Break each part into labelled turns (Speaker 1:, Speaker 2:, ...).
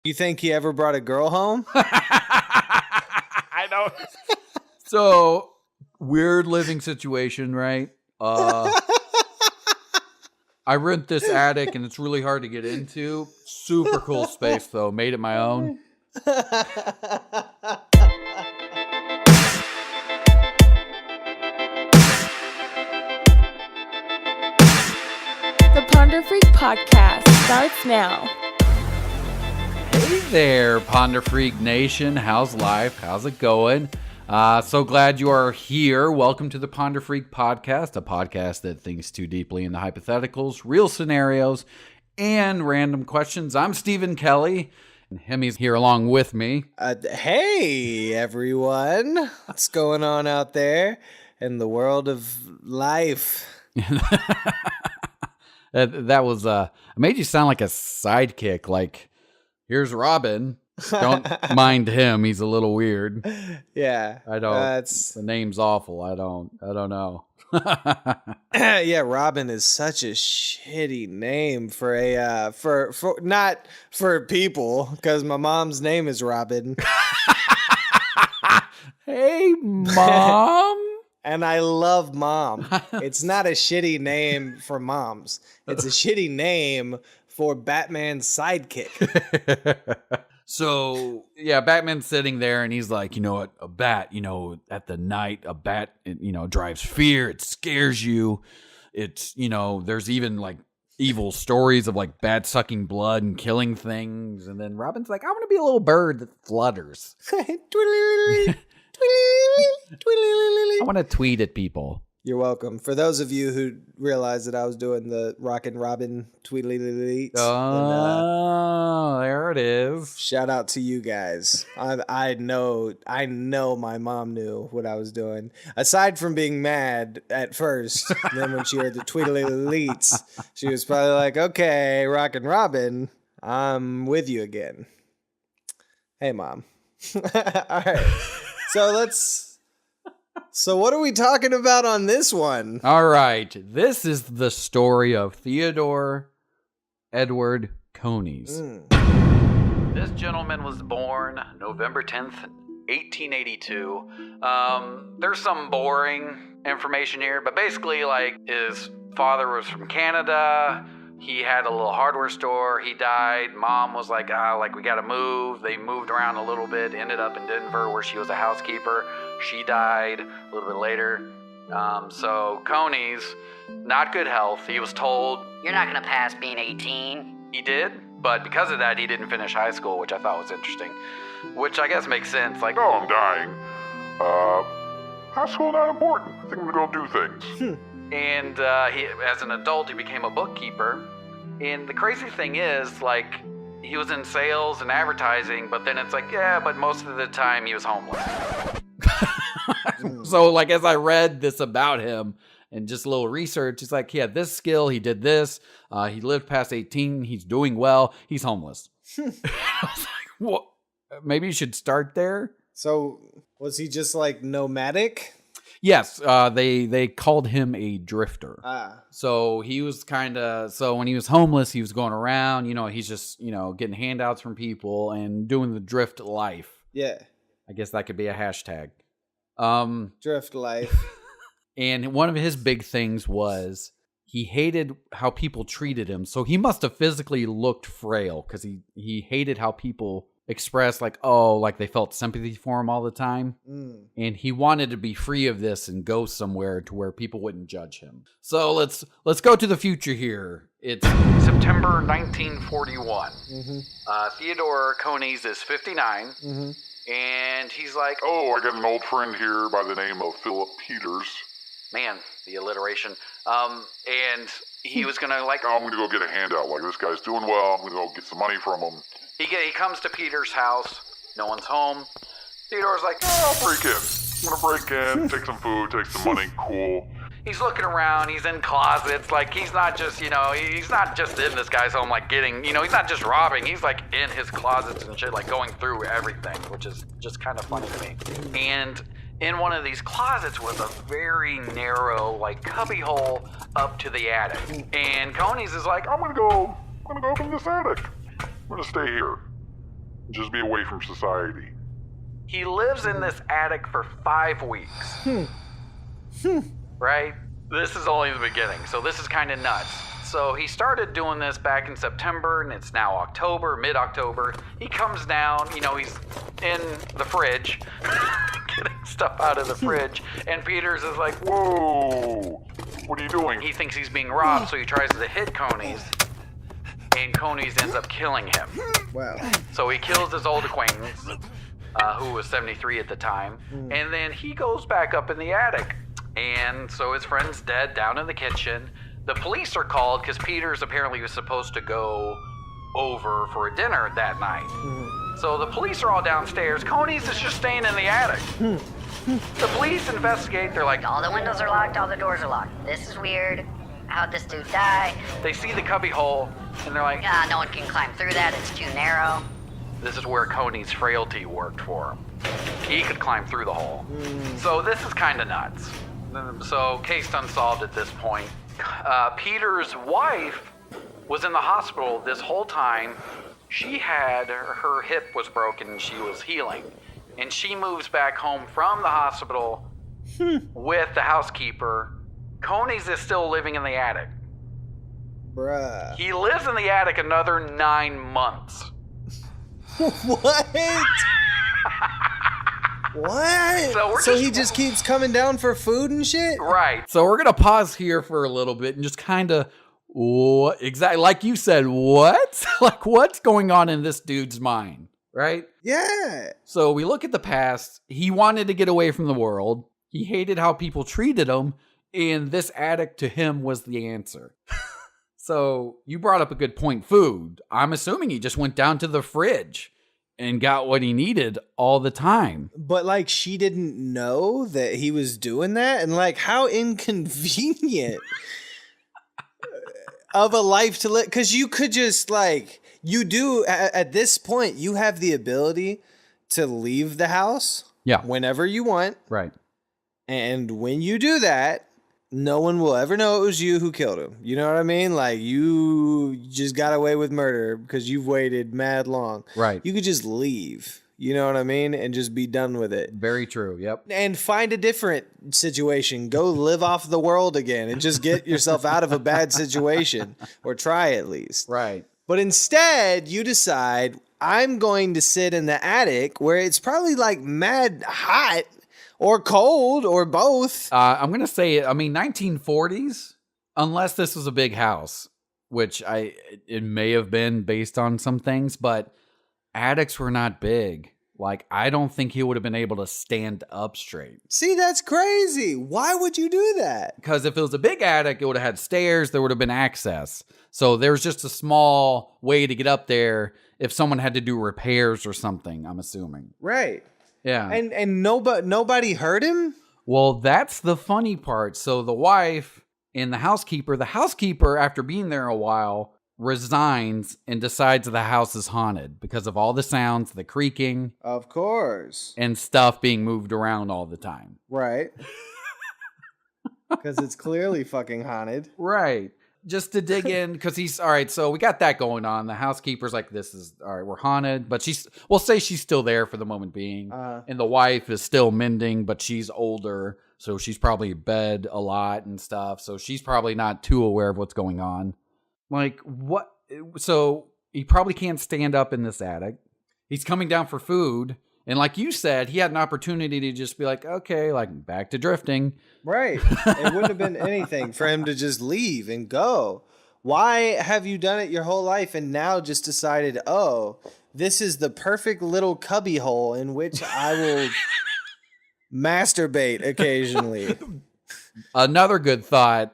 Speaker 1: You think he ever brought a girl home?
Speaker 2: I know. So, weird living situation, right? I rent this attic and it's really hard to get into. Super cool space though. Made it my own.
Speaker 3: The Ponder Freak Podcast starts now.
Speaker 2: Hey there, Ponder Freak Nation. How's life? How's it going? So glad you are here. Welcome to the Ponder Freak Podcast, a podcast that thinks too deeply into hypotheticals, real scenarios, and random questions. I'm Stephen Kelley, and Hemi's here along with me.
Speaker 1: Hey, everyone. What's going on out there in the world of life?
Speaker 2: That was, I made you sound like a sidekick, like, here's Robin. Don't mind him. He's a little weird.
Speaker 1: Yeah.
Speaker 2: I don't. The name's awful. I don't know.
Speaker 1: Yeah, Robin is such a shitty name for a for not for people, because my mom's name is Robin.
Speaker 2: Hey, Mom.
Speaker 1: And I love Mom. It's not a shitty name for moms. It's a shitty name for Batman's sidekick.
Speaker 2: So, yeah, Batman's sitting there and he's like, you know what, a bat, at the night, a bat, drives fear. It scares you. It's, there's even like evil stories of like bats sucking blood and killing things. And then Robin's like, I want to be a little bird that flutters. I want to tweet at people.
Speaker 1: You're welcome. For those of you who realized that I was doing the Rockin' Robin tweetly,
Speaker 2: there it is.
Speaker 1: Shout out to you guys. I know my mom knew what I was doing. Aside from being mad at first, then when she heard the tweetly, she was probably like, okay, Rockin' Robin, I'm with you again. Hey, Mom. All right. So what are we talking about on this one?
Speaker 2: All right. This is the story of Theodore Edward Coneys. This gentleman was born November 10th, 1882. There's some boring information here, but basically, like, his father was from Canada. He had a little hardware store. He died. Mom was like, we gotta move. They moved around a little bit, ended up in Denver where she was a housekeeper. She died a little bit later. So Coneys, not good health. He was told,
Speaker 4: you're not gonna pass being 18.
Speaker 2: He did, but because of that, he didn't finish high school, which I thought was interesting. Which I guess makes sense. Like,
Speaker 5: oh, I'm dying. High school not important. I think I'm gonna go do things.
Speaker 2: And he, as an adult, he became a bookkeeper. And the crazy thing is, like, he was in sales and advertising, but then it's like, yeah, but most of the time he was homeless. So, like, as I read this about him and just a little research, it's like he had this skill, he did this, he lived past 18, he's doing well, he's homeless. I was like, what? Maybe you should start there.
Speaker 1: So, was he just, like, nomadic?
Speaker 2: Yes, they called him a drifter. So he was so when he was homeless, he was going around, he's just, getting handouts from people and doing the drift life.
Speaker 1: Yeah.
Speaker 2: I guess that could be a hashtag.
Speaker 1: Drift life.
Speaker 2: And one of his big things was he hated how people treated him. So he must have physically looked frail because he hated how people expressed like they felt sympathy for him all the time. And he wanted to be free of this and go somewhere to where people wouldn't judge him. So let's go to the future here. It's September 1941. Theodore Coneys is 59. And he's like,
Speaker 5: I got an old friend here by the name of Philip Peters.
Speaker 2: Man, the alliteration. And he was gonna I'm
Speaker 5: gonna go get a handout. Like, this guy's doing well. I'm gonna go get some money from him.
Speaker 2: He comes to Peter's house. No one's home. Theodore's like,
Speaker 5: I'll break in. I'm gonna break in, take some food, take some money. Cool.
Speaker 2: He's looking around. He's in closets. Like, he's not just, he's not just in this guy's home, like getting, he's not just robbing. He's like in his closets and shit, like going through everything, which is just kind of funny to me. And in one of these closets was a very narrow, like, cubby hole up to the attic. And Coneys is like,
Speaker 5: I'm gonna go open this attic. I'm gonna stay here. Just be away from society.
Speaker 2: He lives in this attic for 5 weeks. Right? This is only the beginning, so this is kind of nuts. So he started doing this back in September, and it's now October, mid-October. He comes down, he's in the fridge, getting stuff out of the fridge, and Peters is like,
Speaker 5: Whoa! What are you doing?
Speaker 2: he thinks he's being robbed, so he tries to hit Coney's, and Coney's ends up killing him.
Speaker 1: Wow.
Speaker 2: So he kills his old acquaintance, who was 73 at the time, and then he goes back up in the attic. And so his friend's dead down in the kitchen. The police are called because Peters apparently was supposed to go over for a dinner that night. So the police are all downstairs. Coney's is just staying in the attic. The police investigate. They're like,
Speaker 4: All the windows are locked, all the doors are locked. This is weird. How'd this dude die?
Speaker 2: they see the cubby hole, and they're like,
Speaker 4: No one can climb through that, it's too narrow.
Speaker 2: this is where Coney's frailty worked for him. He could climb through the hole. So this is kind of nuts. So case unsolved at this point. Peter's wife was in the hospital this whole time. She had, her hip was broken and she was healing. And she moves back home from the hospital with the housekeeper. Coney's is still living in the attic.
Speaker 1: Bruh.
Speaker 2: He lives in the attic another 9 months.
Speaker 1: What? What?
Speaker 2: So
Speaker 1: he just keeps coming down for food and shit?
Speaker 2: Right. So we're going to pause here for a little bit and just kind of, what exactly, like you said, what? Like, what's going on in this dude's mind, right?
Speaker 1: Yeah.
Speaker 2: So we look at the past. He wanted to get away from the world. He hated how people treated him. And this attic to him was the answer. So you brought up a good point, food. I'm assuming he just went down to the fridge and got what he needed all the time.
Speaker 1: But like she didn't know that he was doing that, and like how inconvenient of a life to live, because you could just like you do at this point you have the ability to leave the house whenever you want,
Speaker 2: Right.
Speaker 1: and when you do that no one will ever know it was you who killed him. You know what I mean? Like you just got away with murder because you've waited mad long.
Speaker 2: Right.
Speaker 1: You could just leave. You know what I mean? And just be done with it.
Speaker 2: Very true. Yep.
Speaker 1: And find a different situation. Go live off the world again and just get yourself out of a bad situation, or try at least.
Speaker 2: Right.
Speaker 1: But instead, you decide, I'm going to sit in the attic where it's probably like mad hot or cold or both.
Speaker 2: I'm going to say, 1940s, unless this was a big house, which it may have been based on some things, but attics were not big. Like, I don't think he would have been able to stand up straight.
Speaker 1: See, that's crazy. Why would you do that?
Speaker 2: Because if it was a big attic, it would have had stairs, there would have been access. So there's just a small way to get up there if someone had to do repairs or something, I'm assuming.
Speaker 1: Right.
Speaker 2: Yeah.
Speaker 1: And nobody hurt him?
Speaker 2: Well, that's the funny part. So the wife and the housekeeper, after being there a while, resigns and decides the house is haunted because of all the sounds, the creaking.
Speaker 1: Of course.
Speaker 2: And stuff being moved around all the time.
Speaker 1: Right. Because it's clearly fucking haunted.
Speaker 2: Right. Just to dig in, because he's, all right, so we got that going on. The housekeeper's like, this is, all right, we're haunted. But we'll say she's still there for the moment being. And the wife is still mending, but she's older. So she's probably in bed a lot and stuff. So she's probably not too aware of what's going on. Like, what? So he probably can't stand up in this attic. He's coming down for food. And like you said, he had an opportunity to just be like, okay, like back to drifting.
Speaker 1: Right. It wouldn't have been anything for him to just leave and go. Why have you done it your whole life and now just decided, oh, this is the perfect little cubby hole in which I will masturbate occasionally?
Speaker 2: Another good thought.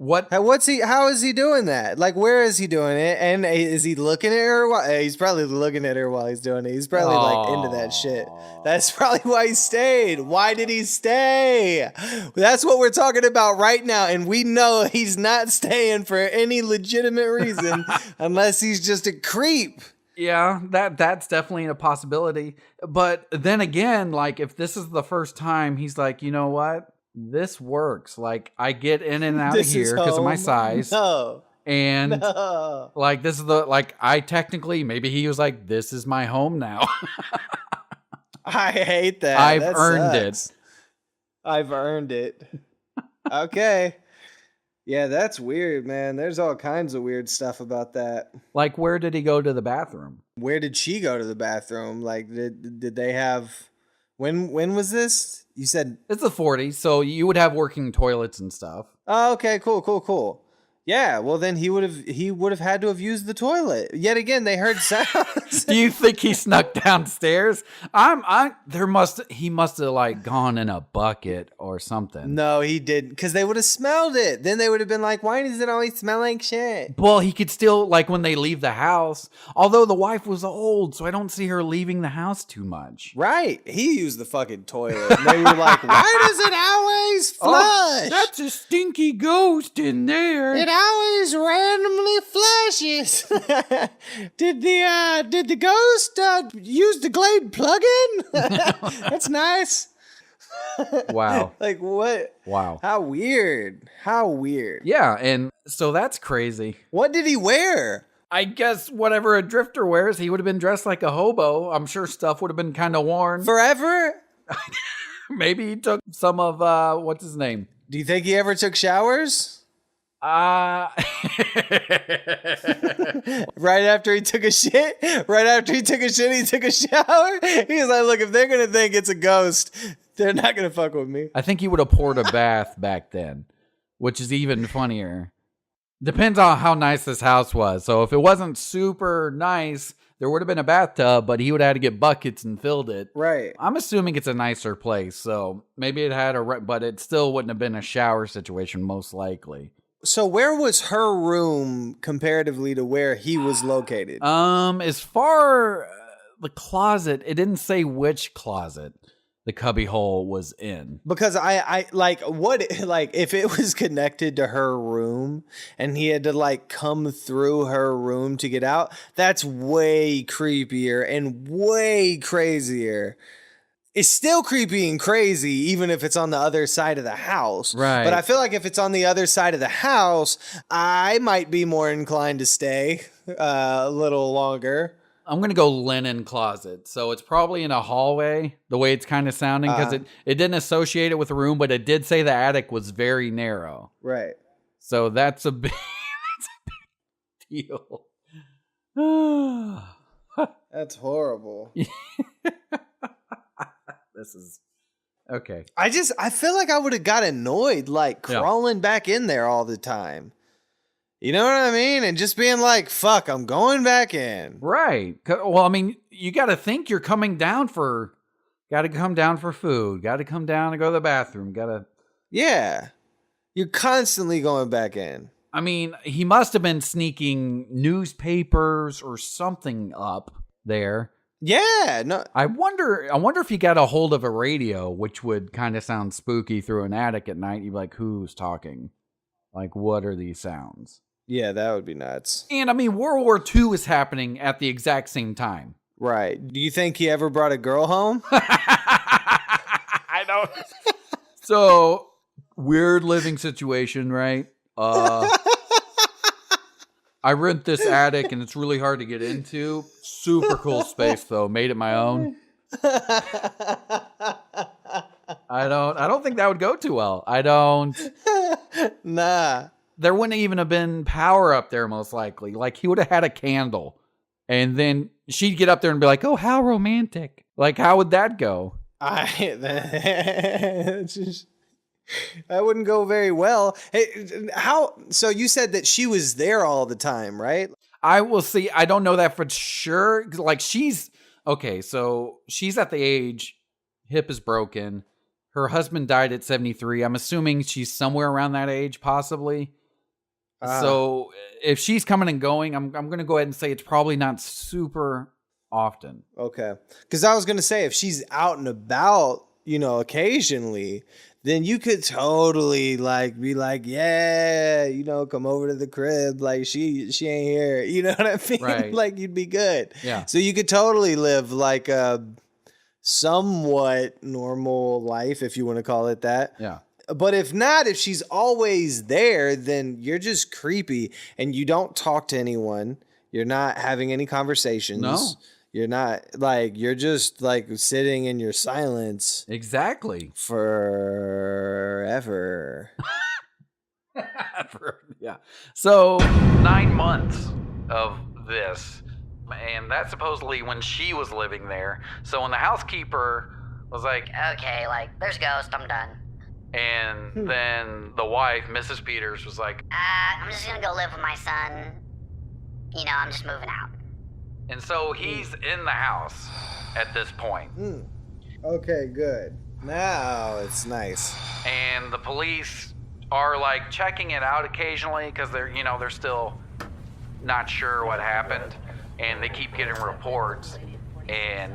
Speaker 1: How is he doing that? Like, where is he doing it? And is he looking at her? He's probably looking at her while he's doing it. He's probably like into that shit. That's probably why he stayed. Why did he stay? That's what we're talking about right now. And we know he's not staying for any legitimate reason unless he's just a creep.
Speaker 2: Yeah, that's definitely a possibility. But then again, like if this is the first time, he's like, you know what? This works. Like I get in and out of here because of my size.
Speaker 1: No.
Speaker 2: And
Speaker 1: No.
Speaker 2: like, this is I technically, maybe he was like, this is my home now.
Speaker 1: I hate that.
Speaker 2: I've
Speaker 1: That
Speaker 2: earned
Speaker 1: sucks. I've earned it. Okay. Yeah, that's weird, man. There's all kinds of weird stuff about that.
Speaker 2: Like, where did he go to the bathroom?
Speaker 1: Where did she go to the bathroom? Like, did they have? When was this? You said.
Speaker 2: It's the 40s, so you would have working toilets and stuff.
Speaker 1: Oh, okay, cool. Yeah, well then he would have had to have used the toilet. Yet again, they heard sounds.
Speaker 2: Do you think he snuck downstairs? He must have like gone in a bucket or something.
Speaker 1: No, he didn't, because they would have smelled it. Then they would have been like, "Why does it always smell like shit?"
Speaker 2: Well, he could still, like, when they leave the house, although the wife was old, so I don't see her leaving the house too much.
Speaker 1: Right, he used the fucking toilet. And they were like, "Why does it always flush?
Speaker 2: That's a stinky ghost in there."
Speaker 1: It always randomly flashes." Did the ghost use the Glade plug-in? That's nice.
Speaker 2: Wow.
Speaker 1: Like, what?
Speaker 2: Wow.
Speaker 1: How weird.
Speaker 2: Yeah, and so that's crazy.
Speaker 1: What did he wear?
Speaker 2: I guess whatever a drifter wears, he would have been dressed like a hobo. I'm sure stuff would have been kind of worn.
Speaker 1: Forever?
Speaker 2: Maybe he took some of, what's his name?
Speaker 1: Do you think he ever took showers? Right after he took a shit? Right after he took a shit, he took a shower? He's like, look, if they're going to think it's a ghost, they're not going to fuck with me.
Speaker 2: I think he would have poured a bath back then, which is even funnier. Depends on how nice this house was. So if it wasn't super nice, there would have been a bathtub, but he would have had to get buckets and filled it.
Speaker 1: Right.
Speaker 2: I'm assuming it's a nicer place, so maybe it had but it still wouldn't have been a shower situation, most likely.
Speaker 1: So where was her room comparatively to where he was located?
Speaker 2: As far the closet, it didn't say which closet the cubby hole was in.
Speaker 1: Because I like if it was connected to her room and he had to like come through her room to get out, that's way creepier and way crazier. It's still creepy and crazy, even if it's on the other side of the house.
Speaker 2: Right.
Speaker 1: But I feel like if it's on the other side of the house, I might be more inclined to stay a little longer.
Speaker 2: I'm going to go linen closet. So it's probably in a hallway, the way it's kind of sounding, because it didn't associate it with a room, but it did say the attic was very narrow.
Speaker 1: Right.
Speaker 2: So that's a big, deal.
Speaker 1: That's horrible.
Speaker 2: This is okay.
Speaker 1: I feel like I would have got annoyed, like crawling back in there all the time. You know what I mean? And just being like, fuck, I'm going back in.
Speaker 2: Right. Well, I mean, you got to think you're coming down got to come down for food, got to come down and go to the bathroom,
Speaker 1: Yeah. You're constantly going back in.
Speaker 2: I mean, he must have been sneaking newspapers or something up there.
Speaker 1: Yeah, no.
Speaker 2: I wonder if he got a hold of a radio, which would kind of sound spooky through an attic at night. You'd be like, who's talking? Like, what are these sounds?
Speaker 1: Yeah, that would be nuts.
Speaker 2: And I mean, World War II is happening at the exact same time.
Speaker 1: Right. Do you think he ever brought a girl home?
Speaker 2: I don't. So, weird living situation, right? I rent this attic and it's really hard to get into. Super cool space though. Made it my own. I don't think that would go too well. I don't.
Speaker 1: Nah.
Speaker 2: There wouldn't even have been power up there most likely. Like he would have had a candle. And then she'd get up there and be like, "Oh, how romantic." Like how would that go?
Speaker 1: That wouldn't go very well. Hey, so you said that she was there all the time, right?
Speaker 2: I will see. I don't know that for sure. Like okay. So she's at the age, hip is broken. Her husband died at 73. I'm assuming she's somewhere around that age, possibly. So if she's coming and going, I'm going to go ahead and say it's probably not super often. Okay.
Speaker 1: Because I was going to say, if she's out and about, occasionally, then you could totally be like, yeah, come over to the crib. Like she ain't here. You know what I mean?
Speaker 2: Right.
Speaker 1: Like you'd be good.
Speaker 2: Yeah.
Speaker 1: So you could totally live like a somewhat normal life, if you want to call it that.
Speaker 2: Yeah.
Speaker 1: But if not, if she's always there, then you're just creepy and you don't talk to anyone. You're not having any conversations.
Speaker 2: No.
Speaker 1: You're not like, you're just like sitting in your silence
Speaker 2: Exactly.
Speaker 1: forever.
Speaker 2: Yeah. So 9 months of this, and that's supposedly when she was living there. So when the housekeeper was like,
Speaker 4: Okay, like, there's ghost, I'm done.
Speaker 2: and then the wife, Mrs. Peters, was like,
Speaker 4: I'm just gonna go live with my son. You know, I'm just moving out.
Speaker 2: and so he's in the house at this point.
Speaker 1: Okay, good. Now it's nice.
Speaker 2: And the police are like checking it out occasionally because they're still not sure what happened, and they keep getting reports, and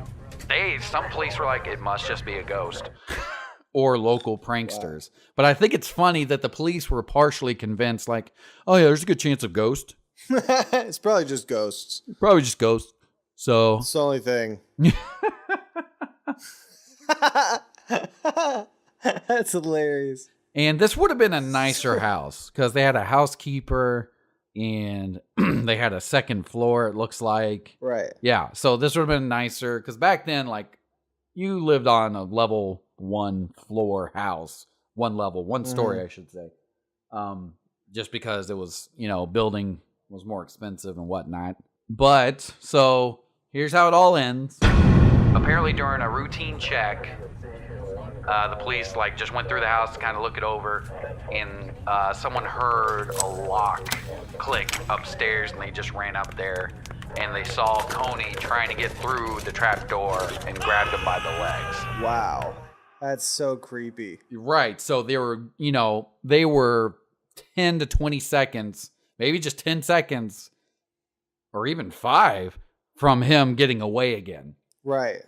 Speaker 2: some police were like, it must just be a ghost. Or local pranksters. Wow. But I think it's funny that the police were partially convinced, like, oh yeah, there's a good chance of ghost.
Speaker 1: It's probably just ghosts.
Speaker 2: Probably just ghosts. So
Speaker 1: it's the only thing. That's hilarious.
Speaker 2: And this would have been a nicer house because they had a housekeeper and they had a second floor, it looks like.
Speaker 1: Right.
Speaker 2: Yeah. So this would have been nicer because back then, like, you lived on a level 1 floor house, 1 level, 1 story, I should say. Just because it was, building was more expensive and whatnot. But so here's how it all ends. Apparently during a routine check, the police just went through the house to kind of look it over, and someone heard a lock click upstairs, and they just ran up there, and they saw Coney trying to get through the trap door and grabbed him by the legs.
Speaker 1: Wow. That's so creepy.
Speaker 2: Right. So they were 10 to 20 seconds, maybe just 10 seconds, or even 5 from him getting away again.
Speaker 1: Right.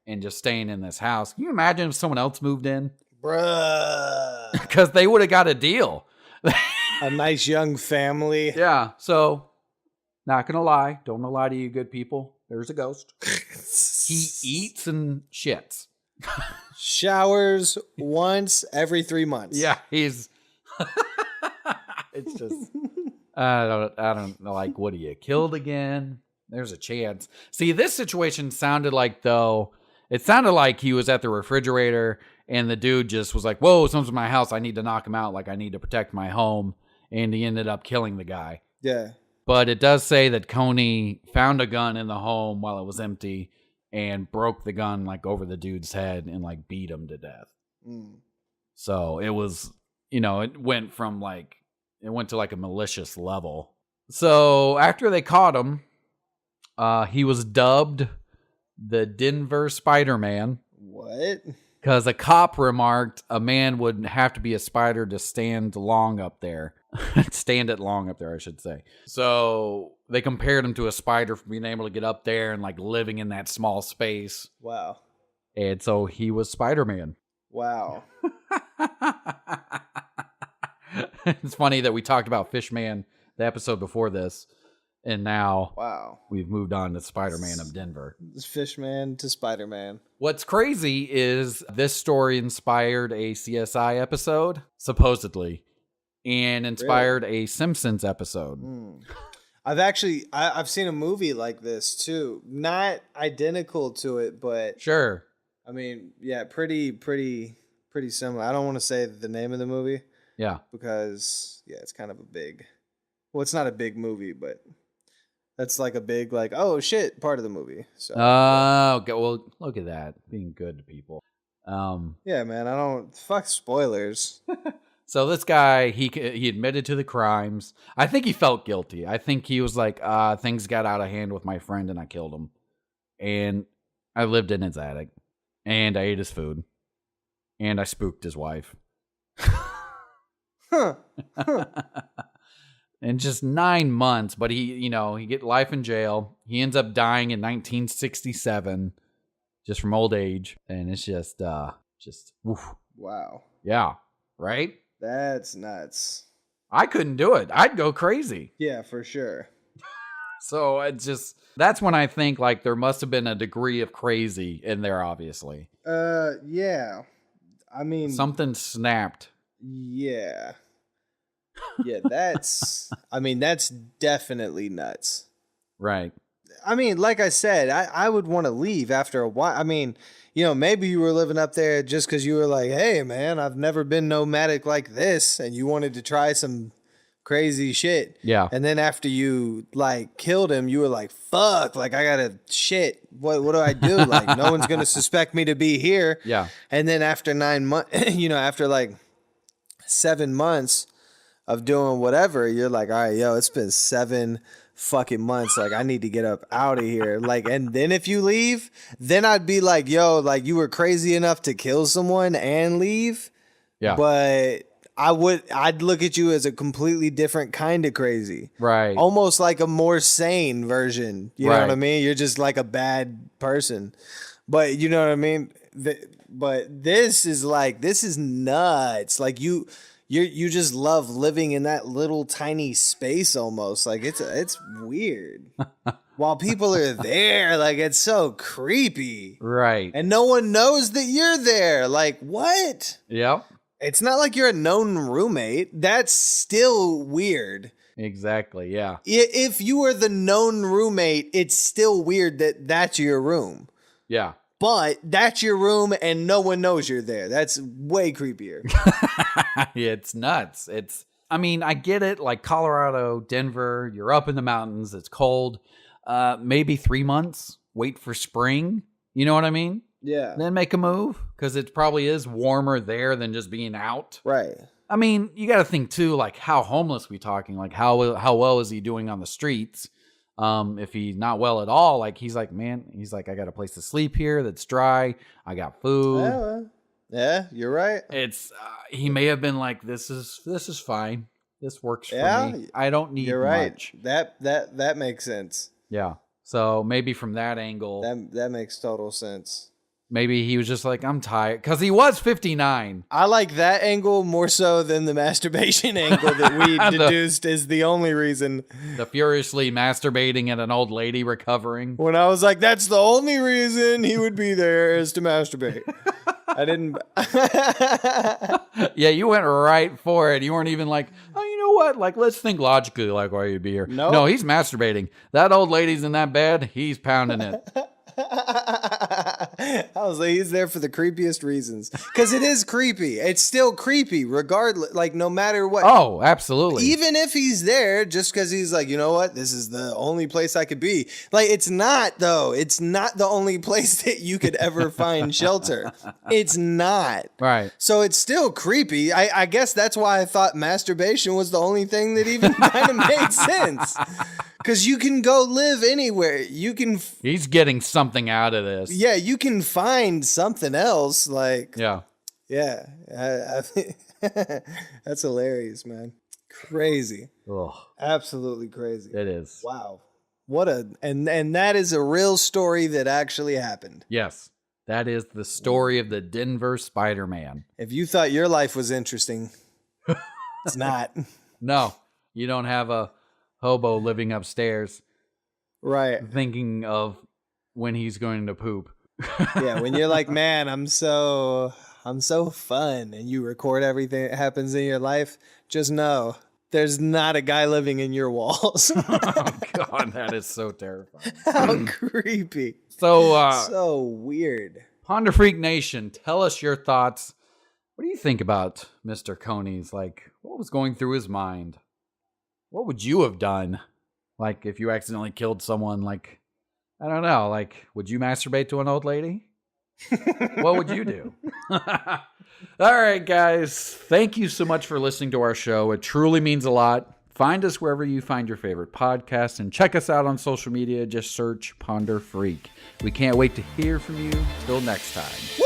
Speaker 2: And just staying in this house. Can you imagine if someone else moved in?
Speaker 1: Bruh.
Speaker 2: Because they would have got a deal.
Speaker 1: A nice young family.
Speaker 2: Yeah. So, not going to lie. Don't want to lie to you good people. There's a ghost. He eats and shits.
Speaker 1: Showers once every 3 months.
Speaker 2: Yeah. He's... It's just... I don't know. Like, what, are you killed again? There's a chance. See, this situation sounded like, though... It sounded like he was at the refrigerator and the dude just was like, whoa, someone's in my house. I need to knock him out. Like, I need to protect my home. And he ended up killing the guy.
Speaker 1: Yeah.
Speaker 2: But it does say that Coney found a gun in the home while it was empty and broke the gun over the dude's head and beat him to death. So it was, it went from it went to a malicious level. So after they caught him, he was dubbed the Denver Spiderman.
Speaker 1: What?
Speaker 2: Because a cop remarked a man would have to be a spider to stand long up there. Stand it long up there, I should say. So they compared him to a spider for being able to get up there and living in that small space.
Speaker 1: Wow.
Speaker 2: And so he was Spider-Man.
Speaker 1: Wow.
Speaker 2: It's funny that we talked about Fishman the episode before this. And now we've moved on to Spider-Man of Denver.
Speaker 1: Fishman to Spider-Man.
Speaker 2: What's crazy is this story inspired a CSI episode, supposedly, and inspired a Simpsons episode.
Speaker 1: I've seen a movie like this too. Not identical to it, but
Speaker 2: sure.
Speaker 1: I mean, yeah, pretty similar. I don't want to say the name of the movie.
Speaker 2: Yeah.
Speaker 1: Because it's kind of a big. Well, it's not a big movie, but that's a big oh shit part of the movie. So
Speaker 2: okay, well, look at that, being good to people.
Speaker 1: Yeah, man, I don't fuck spoilers.
Speaker 2: So this guy, he admitted to the crimes. I think he felt guilty. I think he was like, things got out of hand with my friend and I killed him. And I lived in his attic. And I ate his food. And I spooked his wife. And just 9 months, but he get life in jail. He ends up dying in 1967, just from old age. And it's just woof.
Speaker 1: Wow.
Speaker 2: Yeah. Right?
Speaker 1: That's nuts.
Speaker 2: I couldn't do it. I'd go crazy.
Speaker 1: Yeah, for sure.
Speaker 2: So that's when I think there must have been a degree of crazy in there, obviously.
Speaker 1: Yeah. I mean,
Speaker 2: something snapped
Speaker 1: Yeah. Yeah, that's definitely nuts.
Speaker 2: Right.
Speaker 1: I mean, like I said, I would want to leave after a while. I mean, maybe you were living up there just because you were like, hey, man, I've never been nomadic like this. And you wanted to try some crazy shit.
Speaker 2: Yeah.
Speaker 1: And then after you like killed him, you were like, fuck, like I gotta shit. What do I do? Like no one's gonna suspect me to be here.
Speaker 2: Yeah.
Speaker 1: And then after 9 months, after like 7 months of doing whatever, you're like, all right, yo, it's been 7 fucking months. Like I need to get up out of here. Like, and then if you leave, then I'd be like, yo, like you were crazy enough to kill someone and leave.
Speaker 2: Yeah.
Speaker 1: But I'd look at you as a completely different kind of crazy.
Speaker 2: Right.
Speaker 1: Almost like a more sane version. You know
Speaker 2: Right.
Speaker 1: what I mean? You're just like a bad person. But you know what I mean? But this is nuts. Like you just love living in that little tiny space almost. Like it's weird. While people are there, like it's so creepy.
Speaker 2: Right.
Speaker 1: And no one knows that you're there. Like what?
Speaker 2: Yep.
Speaker 1: It's not like you're a known roommate. That's still weird.
Speaker 2: Exactly. Yeah.
Speaker 1: If you were the known roommate, it's still weird that that's your room.
Speaker 2: Yeah.
Speaker 1: But that's your room and no one knows you're there. That's way creepier.
Speaker 2: It's nuts. I mean, I get it. Like Colorado, Denver, you're up in the mountains. It's cold. Maybe 3 months. Wait for spring. You know what I mean?
Speaker 1: Yeah.
Speaker 2: Then make a move because it probably is warmer there than just being out.
Speaker 1: Right.
Speaker 2: I mean, you got to think too, like how homeless we talking? Like how well is he doing on the streets? If he's not well at all, like he's like, I got a place to sleep here that's dry. I got food.
Speaker 1: Yeah, you're right.
Speaker 2: It's he may have been like, this is fine. This works for me. I don't need
Speaker 1: You're right.
Speaker 2: much.
Speaker 1: That makes sense.
Speaker 2: Yeah. So maybe from that angle,
Speaker 1: That makes total sense.
Speaker 2: maybe he was just like, I'm tired because he was 59.
Speaker 1: I like that angle more so than the masturbation angle that we deduced is the only reason.
Speaker 2: The furiously masturbating at an old lady recovering.
Speaker 1: When I was like, that's the only reason he would be there is to masturbate. I didn't.
Speaker 2: Yeah, you went right for it. You weren't even like, oh, you know what? Like, let's think logically, like, why you'd be here.
Speaker 1: Nope.
Speaker 2: No, he's masturbating. That old lady's in that bed. He's pounding it.
Speaker 1: I was like, he's there for the creepiest reasons. Because it is creepy. It's still creepy, regardless. Like, no matter what.
Speaker 2: Oh, absolutely.
Speaker 1: Even if he's there, just because he's like, you know what? This is the only place I could be. Like, it's not, though. It's not the only place that you could ever find shelter. It's not.
Speaker 2: Right.
Speaker 1: So it's still creepy. I guess that's why I thought masturbation was the only thing that even kind of made sense. Because you can go live anywhere. You can.
Speaker 2: He's getting something out of this.
Speaker 1: Yeah, you can find something else. Like,
Speaker 2: Yeah.
Speaker 1: yeah. I think that's hilarious, man. Crazy.
Speaker 2: Ugh,
Speaker 1: Absolutely crazy.
Speaker 2: it is.
Speaker 1: Wow. And that is a real story that actually happened.
Speaker 2: Yes. That is the story of the Denver Spiderman.
Speaker 1: If you thought your life was interesting, it's not.
Speaker 2: No, you don't have a hobo living upstairs
Speaker 1: Right.
Speaker 2: thinking of when he's going to poop.
Speaker 1: Yeah, when you're like, man, I'm so fun, and you record everything that happens in your life, just know there's not a guy living in your walls.
Speaker 2: Oh, God, that is so terrifying.
Speaker 1: How creepy.
Speaker 2: So,
Speaker 1: So weird.
Speaker 2: Ponder Freak Nation, tell us your thoughts. What do you think about Mr. Coney's? Like, what was going through his mind? What would you have done? Like, if you accidentally killed someone, like, I don't know, like, would you masturbate to an old lady? What would you do? All right, guys. Thank you so much for listening to our show. It truly means a lot. Find us wherever you find your favorite podcast and check us out on social media. Just search Ponder Freak. We can't wait to hear from you. Till next time.